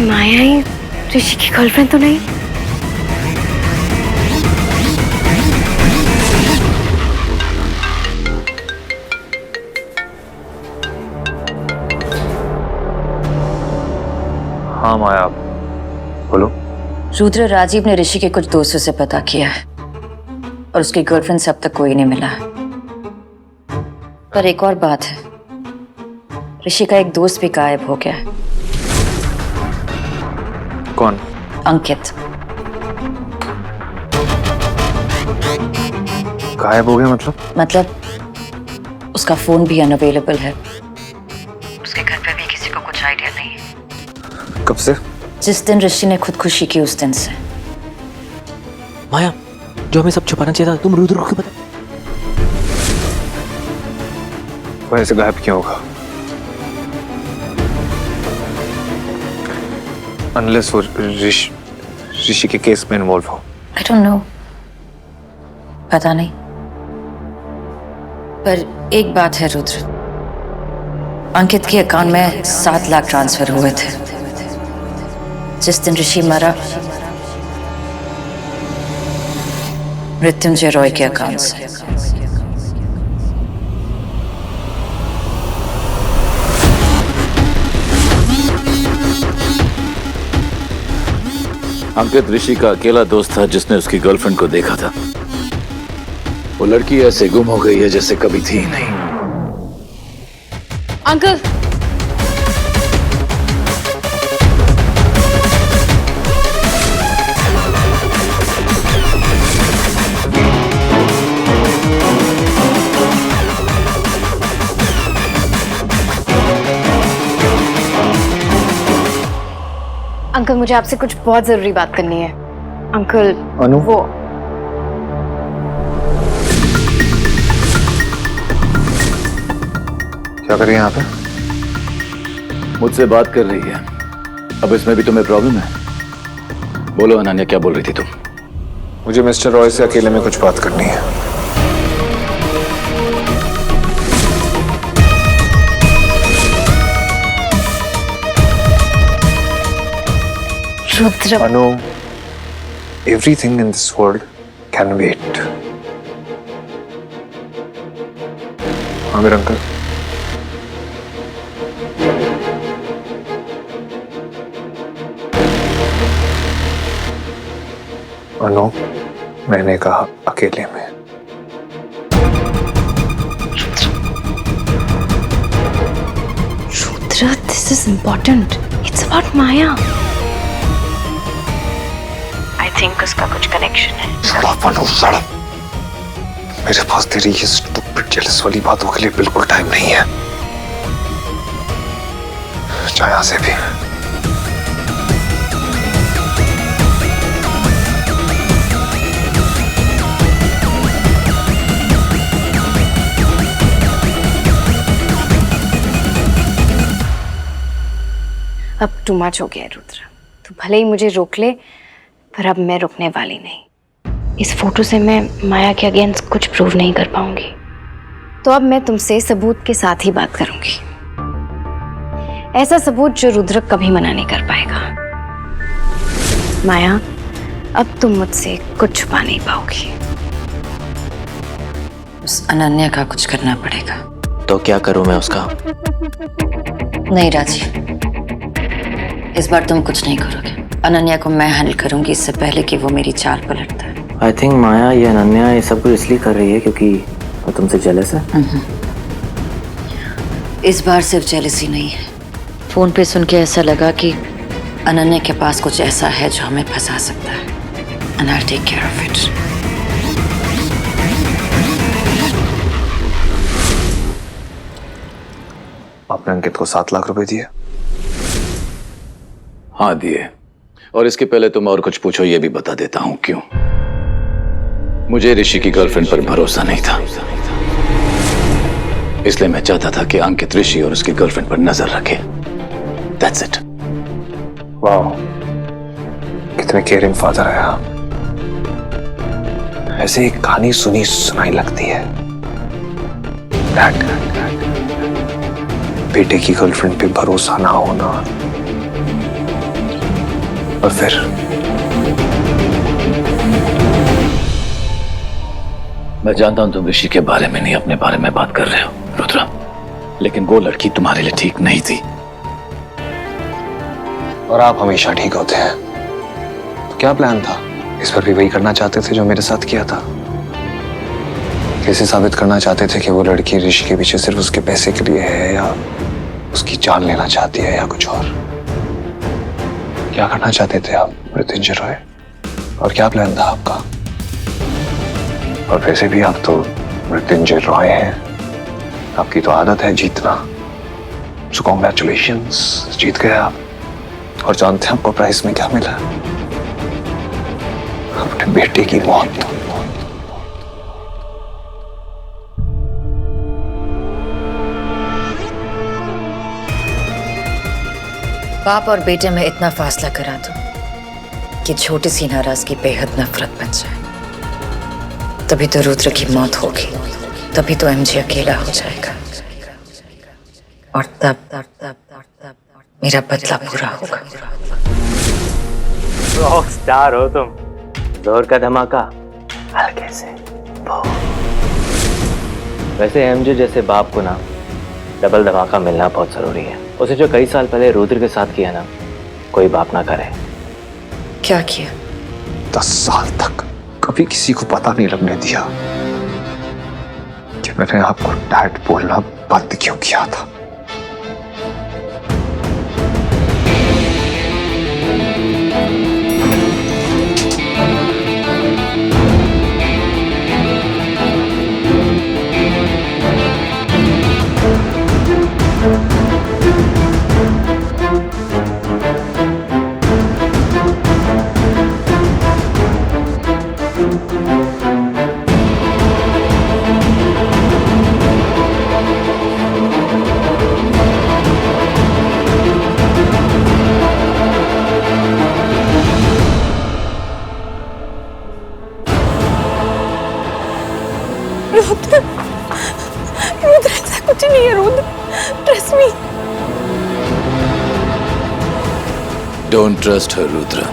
माया ही ऋषि की गर्लफ्रेंड तो नहीं? हाँ माया, बोलो। रुद्र, राजीव ने ऋषि के कुछ दोस्तों से पता किया है और उसकी गर्लफ्रेंड से अब तक कोई नहीं मिला है। पर एक और बात है, ऋषि का एक दोस्त भी गायब हो गया है। कौन? अंकित। गायब हो गया मतलब उसका फोन भी अनअवेलेबल है। उसके घर पे भी किसी को कुछ आइडिया नहीं है। कब से? जिस दिन ऋषि ने खुदकुशी की उस दिन से। माया, जो हमें सब छुपाना चाहिए था तुम रुद्र को क्यों पता? वो ऐसे गायब क्यों होगा? अनलेस वो ऋषि के केस में इन्वॉल्व हो। I don't know, पता नहीं। पर एक बात है रुद्र, अंकित के अकाउंट में 7 लाख ट्रांसफर हुए थे जिस दिन ऋषि मरा मृत्युंजय रॉय के अकाउंट से। अंकित ऋषि का अकेला दोस्त था जिसने उसकी गर्लफ्रेंड को देखा था। वो लड़की ऐसे गुम हो गई है जैसे कभी थी ही नहीं। अंकल, अंकल मुझे आपसे कुछ बहुत जरूरी बात करनी है। अंकल अनु, वो क्या कर रही है यहाँ पे? मुझसे बात कर रही है। अब इसमें भी तुम्हें प्रॉब्लम है? बोलो अनन्या, क्या बोल रही थी तुम? मुझे मिस्टर रॉय से अकेले में कुछ बात करनी है। रुद्र, अनु, everything in this world can wait. हाँ मेरे अंकल। अनु, मैंने कहा अकेले में। Rudra, this is important. It's about Maya. I think उसका कुछ कनेक्शन है। Shut up, अनु, shut up. मेरे पास तेरी ये स्टूपिड जेलस वाली बातों के लिए बिल्कुल टाइम नहीं है। जा यहाँ से भी। अब टू मच हो गया है रुद्र। तू भले ही मुझे रोक ले, पर अब मैं रुकने वाली नहीं। इस फोटो से मैं माया के अगेंस्ट कुछ प्रूव नहीं कर पाऊंगी, तो अब मैं तुमसे सबूत के साथ ही बात करूंगी। ऐसा सबूत जो रुद्र कभी मना नहीं कर पाएगा। माया, अब तुम मुझसे कुछ छुपा नहीं पाओगी। उस अनन्या का कुछ करना पड़ेगा। तो क्या करूं मैं उसका? नहीं राजीव, इस बार तुम कुछ नहीं करोगे। अनन्या को मैं हैंडल करूंगी इससे पहले कि वो मेरी चाल पलटता है। आई थिंक माया, ये अनन्या ये सब कुछ इसलिए कर रही है क्योंकि वो तुमसे जेलस है। इस बार सिर्फ जेलसी नहीं है। फोन पे सुन के ऐसा लगा कि अनन्या के पास कुछ ऐसा है जो हमें फंसा सकता है। And I'll take care of it. आपने अंकित को 7 लाख रुपए दिए? हाँ दिए। और इसके पहले तुम और कुछ पूछो ये भी बता देता हूं क्यों। मुझे ऋषि की गर्लफ्रेंड पर भरोसा नहीं था। इसलिए मैं चाहता था कि अंकित ऋषि और उसकी गर्लफ्रेंड पर नजर रखे। That's it. वाह, कितने केयरिंग फादर है आप। ऐसे एक कहानी सुनी सुनाई लगती है। डैड, बेटे की गर्लफ्रेंड पे भरोसा ना होना, और फिर मैं जानता हूं तुम ऋषि के बारे में नहीं, अपने बारे में बात कर रहे हो रुद्रा, लेकिन वो लड़की तुम्हारे लिए ठीक नहीं थी। और आप हमेशा ठीक होते हैं। तो क्या प्लान था? इस पर भी वही करना चाहते थे जो मेरे साथ किया था? कैसे साबित करना चाहते थे कि वो लड़की ऋषि के पीछे सिर्फ उसके पैसे के लिए है, या उसकी जान लेना चाहती है, या कुछ और? क्या करना चाहते थे आप मृत्युंजय रॉय? और क्या प्लान था आपका? और वैसे भी आप तो मृत्युंजय रॉय हैं, आपकी तो आदत है जीतना। सो कॉन्ग्रेचुलेशंस, जीत गए आप। और जानते हैं आपको प्राइस में क्या मिला? अपने बेटे की मौत। बाप और बेटे में इतना फासला करा दो कि छोटी सी नाराजगी बेहद नफरत बन जाए। तभी तो रुद्र की मौत होगी, तभी तो एमजे अकेला हो जाएगा, और तब मेरा बदला पूरा होगा। रॉक स्टार हो तुम, जोर का धमाका हल्के से। वैसे एमजे जैसे बाप को ना डबल धमाका मिलना बहुत जरूरी है। उसे जो कई साल पहले रुद्र के साथ किया ना, कोई बाप ना करे। क्या किया? 10 साल तक कभी किसी को पता नहीं लगने दिया कि मैंने आपको डैड बोलना बंद क्यों किया था। रुद्र ऐसा कुछ नहीं है। Rudra, trust me. Don't trust her Rudra.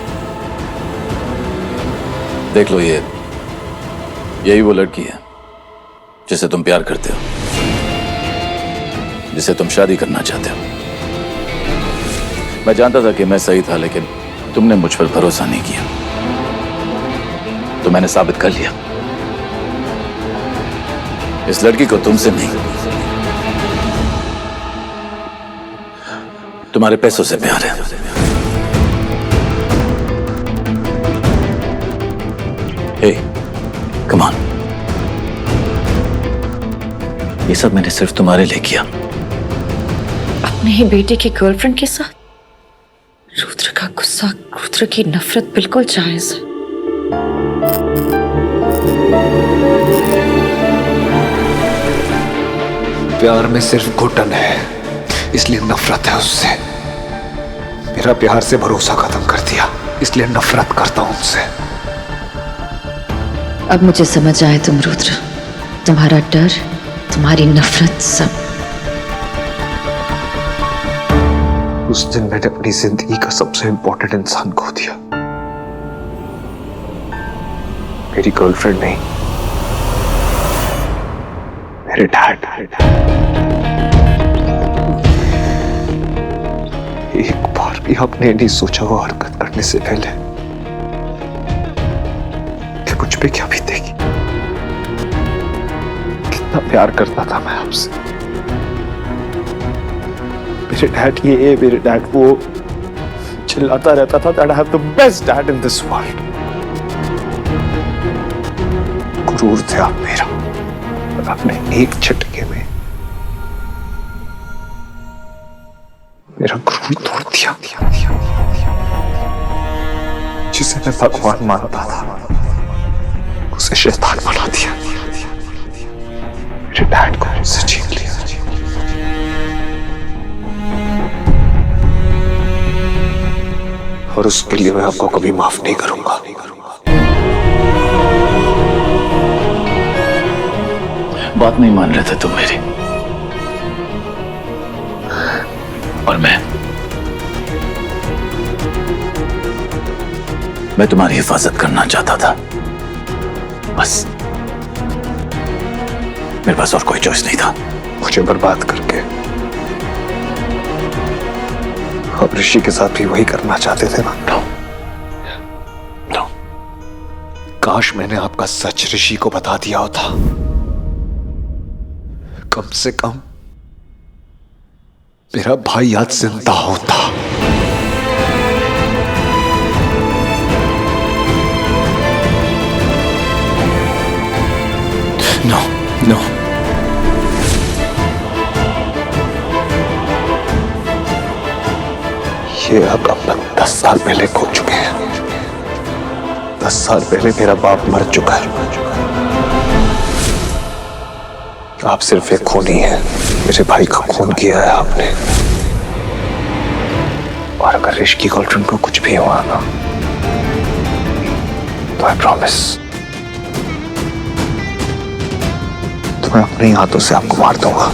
देख लो, यही वो लड़की है जिसे तुम प्यार करते हो, जिसे तुम शादी करना चाहते हो। मैं जानता था कि मैं सही था, लेकिन तुमने मुझ पर भरोसा नहीं किया, तो मैंने साबित कर लिया। इस लड़की को तुमसे नहीं, तुम्हारे पैसों से प्यार है। हे, कम ऑन। ये सब मैंने सिर्फ तुम्हारे लिए किया। अपने ही बेटे की गर्लफ्रेंड के साथ? रुद्र का गुस्सा, रुद्र की नफरत बिल्कुल जायज है। प्यार में सिर्फ घुटन है, इसलिए नफरत है उससे। मेरा प्यार से भरोसा खत्म कर दिया, इसलिए नफरत करता हूं उससे। अब मुझे समझ आए तुम रुद्र, तुम्हारा डर, तुम्हारी नफरत, सब। उस दिन मैंने अपनी जिंदगी का सबसे इंपॉर्टेंट इंसान खो दिया। मेरी गर्लफ्रेंड नहीं, मेरे डैड। एक बार भी आपने नहीं सोचा वो हरकत करने से पहले कि मुझ पे क्या बीतेगी? कितना प्यार करता था मैं आपसे। मेरे डैड ये, मेरे डैड वो, चिल्लाता रहता था that I have the best dad in this world। क्रूर थे आप मेरा, और आपने एक झटके में मेरा क्रूर तोड़ दिया। जिसे मैं भगवान मानता था, उसे शैतान बना दिया। मेरे डैड को मुझसे छीन लिया। और उसके लिए मैं आपको कभी माफ नहीं करूंगा। बात नहीं मान रहे थे तुम मेरी, और मैं तुम्हारी हिफाजत करना चाहता था, बस। मेरे पास और कोई चॉइस नहीं था। मुझे बर्बाद करके आप ऋषि के साथ भी वही करना चाहते थे ना? नो। काश मैंने आपका सच ऋषि को बता दिया होता। कम से कम मेरा भाई आज जिंदा होता। No no. ये अब 10 साल पहले खो चुके हैं। 10 साल पहले मेरा बाप मर चुका है। आप सिर्फ एक खूनी हैं। मेरे भाई का खून किया है आपने। और अगर ऋषि की गर्लफ्रेंड को कुछ भी हुआ ना, तो आई प्रॉमिस, तो मैं अपने हाथों से आपको मार दूंगा।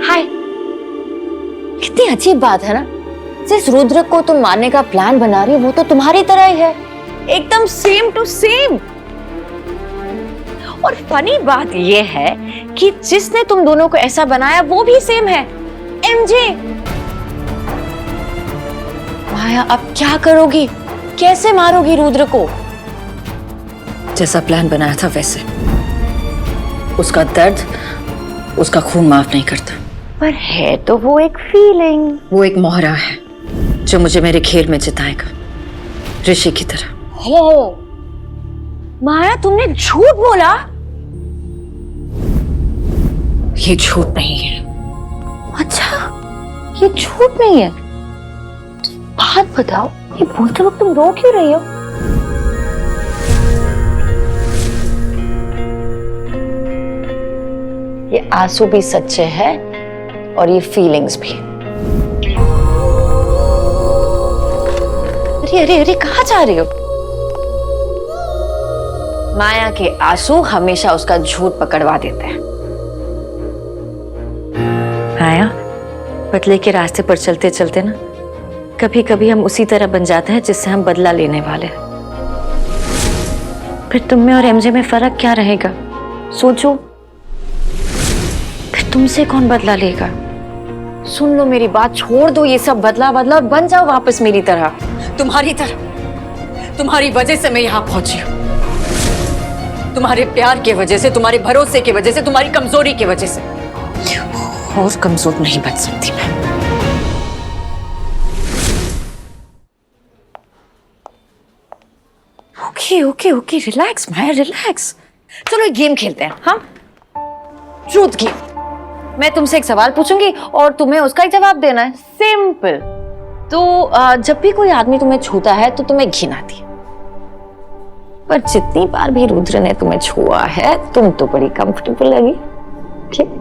हाय, कितनी अजीब बात है ना। जिस रुद्र को तुम मारने का प्लान बना रही हो वो तो तुम्हारी तरह ही है, एकदम सेम टू सेम। और फनी बात ये है कि जिसने तुम दोनों को ऐसा बनाया वो भी सेम है, एमजे। माया, अब क्या करोगी? कैसे मारोगी रुद्र को? जैसा प्लान बनाया था वैसे। उसका दर्द, उसका खून माफ नहीं करता। पर है तो वो एक फीलिंग, वो एक मोहरा है जो मुझे मेरे खेल में जिताएगा, ऋषि की तरह। हो माया, तुमने झूठ बोला। ये झूठ नहीं है। अच्छा, ये झूठ नहीं है? बात बताओ, ये बोलते वक्त तुम रो क्यों रही हो? ये आंसू भी सच्चे हैं और ये फीलिंग्स भी। अरे अरे अरे, कहाँ जा रही हो? माया के आंसू हमेशा उसका झूठ पकड़वा देते हैं। माया, बदले के रास्ते पर चलते चलते ना कभी कभी हम उसी तरह बन जाते हैं जिससे हम बदला लेने वाले हैं। फिर तुम में और एमजे में फर्क क्या रहेगा? सोचो, फिर तुमसे कौन बदला लेगा? सुन लो मेरी बात, छोड़ दो ये सब बदला बदला और बन जाओ वापस मेरी तरह, तुम्हारी तरह। तुम्हारी वजह से मैं यहाँ पहुंची हूँ, तुम्हारे प्यार की वजह से, तुम्हारे भरोसे की वजह से, तुम्हारी कमजोरी की वजह से। और कमजोर नहीं बन सकती मैं। ओके ओके ओके, रिलैक्स माया, रिलैक्स। चलो एक गेम खेलते हैं, हाँ? Truth game. मैं तुमसे एक सवाल पूछूंगी और तुम्हें उसका एक जवाब देना है, सिंपल। तो जब भी कोई आदमी तुम्हें छूता है तो तुम्हें घिन आती है, पर जितनी बार भी रुद्र ने तुम्हें छुआ है तुम तो बड़ी कंफर्टेबल लगी। ठीक?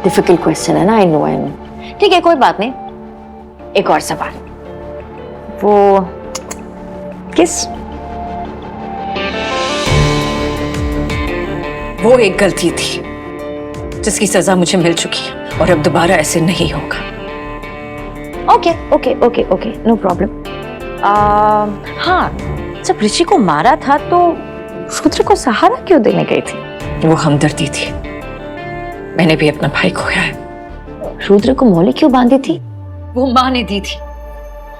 डिफिकल्ट क्वेश्चन है ना, आई नो। ठीक है, कोई बात नहीं। एक और सवाल, वो किस? वो एक गलती थी जिसकी सजा मुझे मिल चुकी है और अब दोबारा ऐसे नहीं होगा। Okay okay okay okay, no problem. हाँ, जब ऋषि को मारा था तो रुद्र को सहारा क्यों देने गई थी? वो हमदर्दी थी। मैंने भी अपना भाई खोया है। रुद्र को मौली क्यों बांधी थी? वो माँ ने दी थी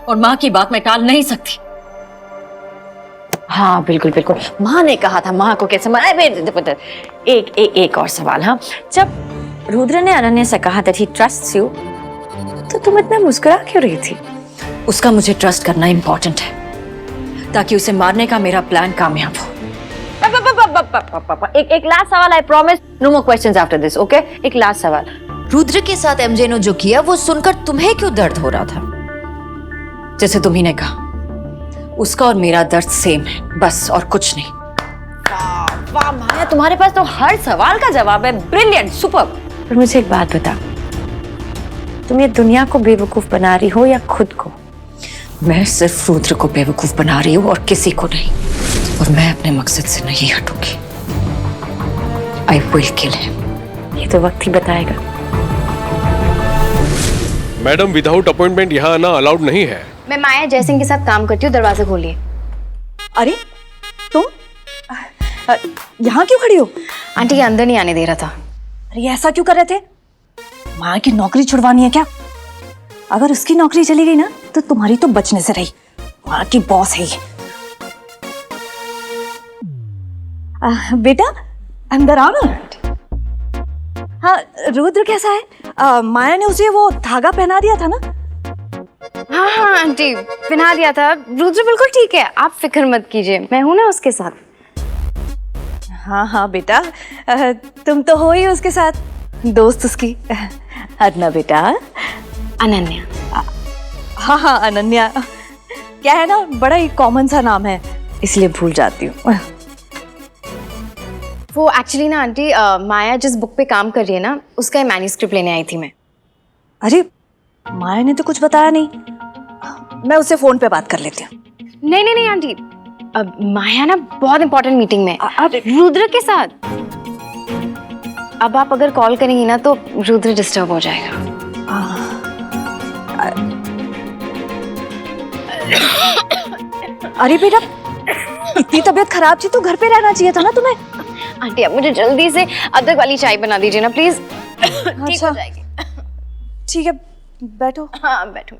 और माँ की बात मैं टाल नहीं सकती। हाँ बिल्कुल बिल्कुल, माँ ने कहा था, माँ को कैसे एक और सवाल। हाँ, जब रुद्र ने अनन्या से कहा that he trusts you, तो तुम इतना मुस्कुरा क्यों रही थी? उसका मुझे ट्रस्ट करना इंपॉर्टेंट है ताकि उसे मारने का मेरा प्लान कामयाब हो। एक लास्ट सवाल, I promise no more questions after this, okay? एक लास्ट सवाल, रुद्र के साथ एमजे ने जो किया वो सुनकर तुम्हें क्यों दर्द हो रहा था? जैसे तुम्ही ने कहा, उसका और मेरा दर्द सेम है, बस और कुछ नहीं। वाह माया, तुम्हारे पास तो हर सवाल का जवाब है। Brilliant, super. पर मुझे एक बात बता, तुम ये दुनिया को बेवकूफ बना रही हो या खुद को? मैं सिर्फ रुद्र को बेवकूफ बना रही हूँ और किसी को नहीं, और मैं अपने मकसद से नहीं हटूंगी। आई विल किल हिम, ये तो वक्त ही बताएगा। मैडम, विदाउट अपॉइंटमेंट यहाँ आना अलाउड नहीं है। मैं माया जयसिंह के साथ काम करती हूँ, दरवाजा खोलिए। अरे तुम यहाँ क्यों खड़ी हो? आंटी, ये अंदर नहीं आने दे रहा था। अरे ऐसा क्यों कर रहे थे? माँ की नौकरी छुड़वानी है क्या? अगर उसकी नौकरी चली गई ना तो तुम्हारी तो बचने से रही। माँ की बॉस है ये। बेटा अंदर आओ ना। हाँ, रुद्र कैसा है? माया ने उसे वो धागा पहना दिया था ना? हाँ हाँ आंटी, पहना दिया था। रुद्र बिल्कुल ठीक है, आप फिक्र मत कीजिए, मैं हूं ना उसके साथ। हाँ हाँ बेटा, तुम तो हो ही उसके साथ, दोस्त उसकी। अदना बेटा। अनन्या। हाँ हाँ अनन्या, क्या है ना, बड़ा ही कॉमन सा नाम है, इसलिए भूल जाती हूँ। वो एक्चुअली ना आंटी, माया जिस बुक पे काम कर रही है ना, उसका मैन्युस्क्रिप्ट लेने आई थी मैं। अरे माया ने तो कुछ बताया नहीं, मैं उससे फोन पे बात कर लेती हूँ। नहीं नहीं नहीं आंटी, अब माया ना बहुत इंपॉर्टेंट मीटिंग में रुद्र के साथ। अब आप अगर कॉल करेंगी ना तो रुद्र डिस्टर्ब हो जाएगा। अरे बेटा, इतनी तबीयत खराब थी तो घर पे रहना चाहिए था ना तुम्हें। आंटी, अब मुझे जल्दी से अदरक वाली चाय बना दीजिए ना प्लीज। ठीक हो जाएगी। ठीक है, बैठो। हाँ बैठो।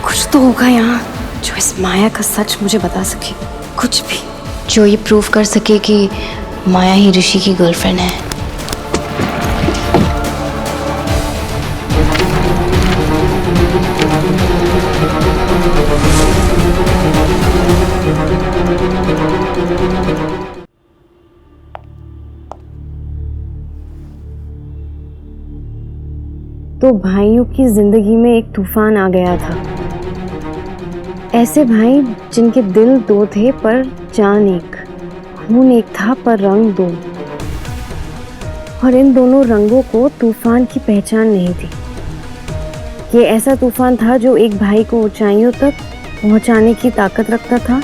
कुछ तो होगा यहाँ जो इस माया का सच मुझे बता सके, कुछ भी जो ये प्रूव कर सके कि माया ही ऋषि की गर्लफ्रेंड है। तो भाइयों की जिंदगी में एक तूफान आ गया था। ऐसे भाई जिनके दिल दो थे पर जान एक, खून एक था पर रंग दो, और इन दोनों रंगों को तूफान की पहचान नहीं थी। ये ऐसा तूफान था जो एक भाई को ऊंचाइयों तक पहुंचाने की ताकत रखता था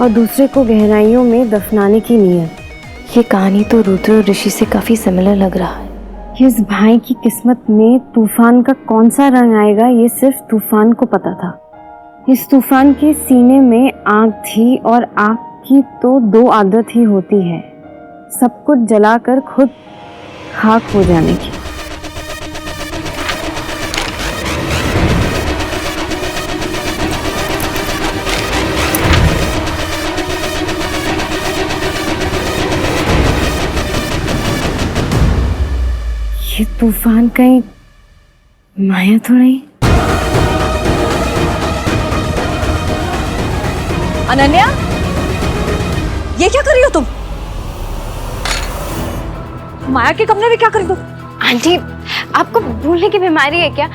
और दूसरे को गहराइयों में दफनाने की नीयत। ये कहानी तो रुद्र और ऋषि से काफी सिमिलर लग रहा है। इस भाई की किस्मत में तूफान का कौन सा रंग आएगा ये सिर्फ तूफान को पता था। इस तूफान के सीने में आग थी और आग की तो दो आदत ही होती है, सब कुछ जलाकर खुद खाक हो जाने की। ये तूफान कहीं माया तो नहीं? अनन्या, ये क्या कर रही हो तुम? माया के कमरे में क्या कर रही हो? आंटी, आपको भूलने की बीमारी है क्या?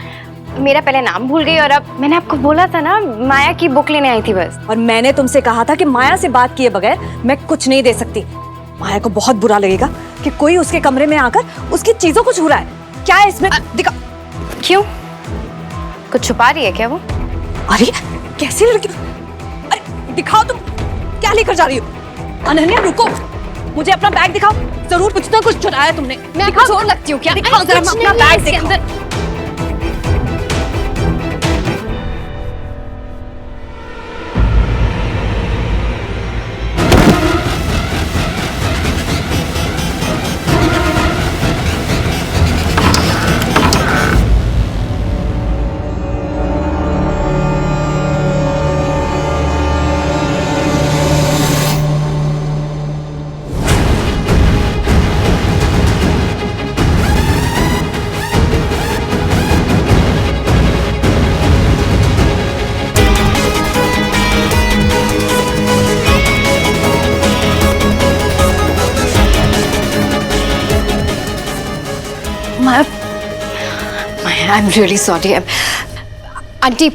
मेरा पहले नाम भूल गई और अब मैंने आपको बोला था ना, माया की बुक लेने आई थी बस। और मैंने तुमसे कहा था कि माया से बात किए बगैर मैं कुछ नहीं दे सकती। माया को बहुत बुरा लगेगा कि कोई उसके कमरे में आकर उसकी चीजों को छू रहा है। क्या है इसमें? दिखा। क्यों? कुछ छुपा रही है क्या वो? अरे कैसी लड़की! अरे दिखाओ तुम, क्या लेकर जा रही हो? अनन्या रुको, मुझे अपना बैग दिखाओ। जरूर कुछ ना कुछ चुराया तुमने। मैं आपको चोर लगती हूँ क्या? दिखाओ जरा अपना बैग दिखाओ। Maya, I'm really sorry. Auntie,